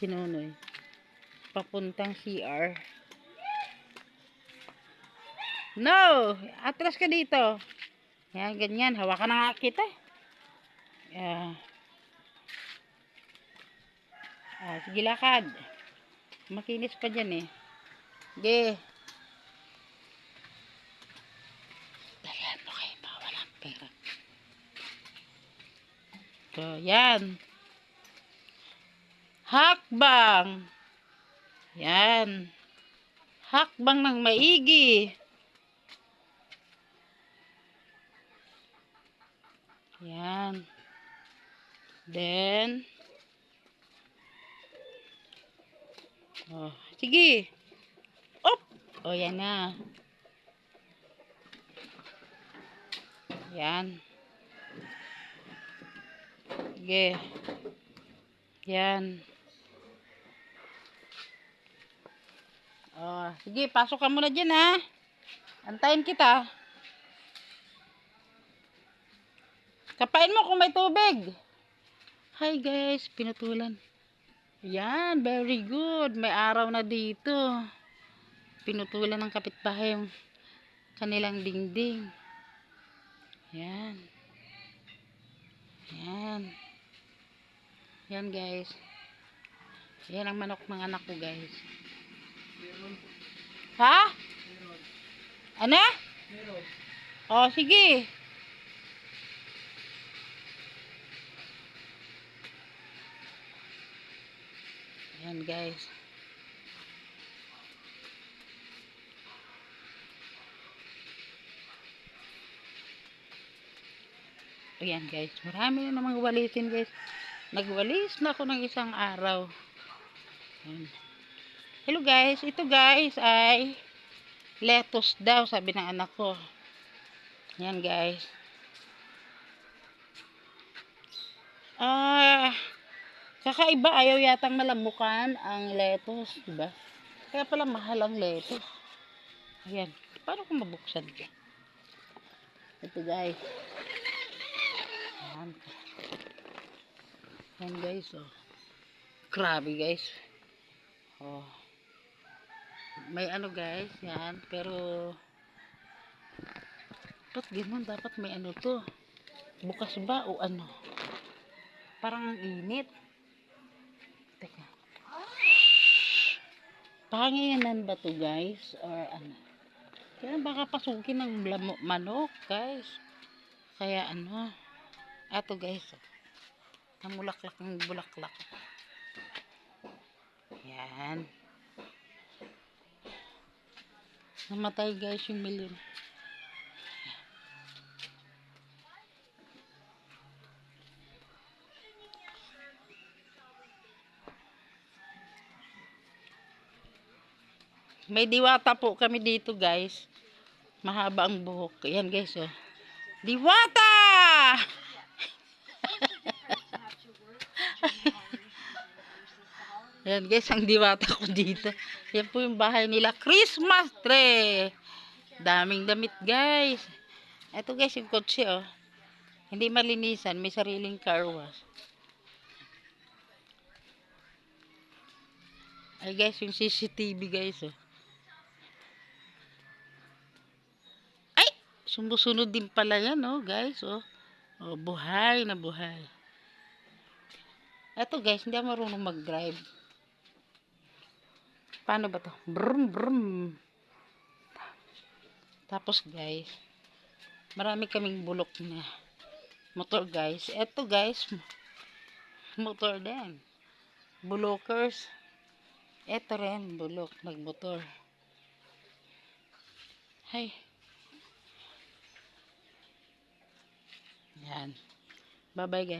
Sinunoy. Papuntang CR. No! Atras ka dito. Yan, ganyan. Hawakan na nga kita. Sige, lakad. Makinis pa dyan eh. Sige. Dalihan mo kayo pa. Walang pera. So, yan. Hakbang. Yan. Hakbang ng maigi. Yan. Then, sige. Op! Yan na. Yan. Sige. Yan. Sige, pasok ka muna dyan ha. Antayin kita. Kapain mo kung may tubig. Hi guys, pinutulan. Yan, very good. May araw na dito. Pinutulan ng kapitbahay yung kanilang dingding. Yan. Yan. Yan guys. Yan ang manok ng anak ko guys. Ha? Ano? Sige. Yan guys. Ayan guys, marami na namang walisin guys. Nagwalis na ako ng isang araw. Ayan. Hello guys, ito guys ay lettuce daw, sabi ng anak ko. Ayan guys. Kakaiba, ayaw yatang malamukan ang lettuce, diba? Kaya pala mahal ang lettuce. Ayan, paano kung mabuksan ka? Ito guys. Ayan. Ayan guys, grabe guys. May ano guys, yan. Pero, ba't ganun? Dapat may ano to. Bukas ba o ano? Parang ang init. Teka. Panginan ba to guys? Or ano? Kaya baka pasukin ng manok guys. Kaya ano? Ato guys. Ang bulaklak ng bulaklak. Yan. Namatay guys yung milyon. May diwata po kami dito guys. Mahaba ang buhok. Ayan guys Diwata! Ayan guys, ang diwata ko dito. Yan po yung bahay nila. Christmas tree! Daming damit guys. Ito guys yung kotse Hindi malinisan. May sariling car wash. Ay guys, yung CCTV guys Ay! Sumusunod din pala yan guys buhay na buhay. Eto guys, hindi ako marunong mag-drive. Paano ba to? Brum brum. Tapos guys, marami kaming bulok na motor guys. Eto guys, motor din. Bulokers. Eto rin, bulok, nagmotor. Hay. Yan. Bye bye guys.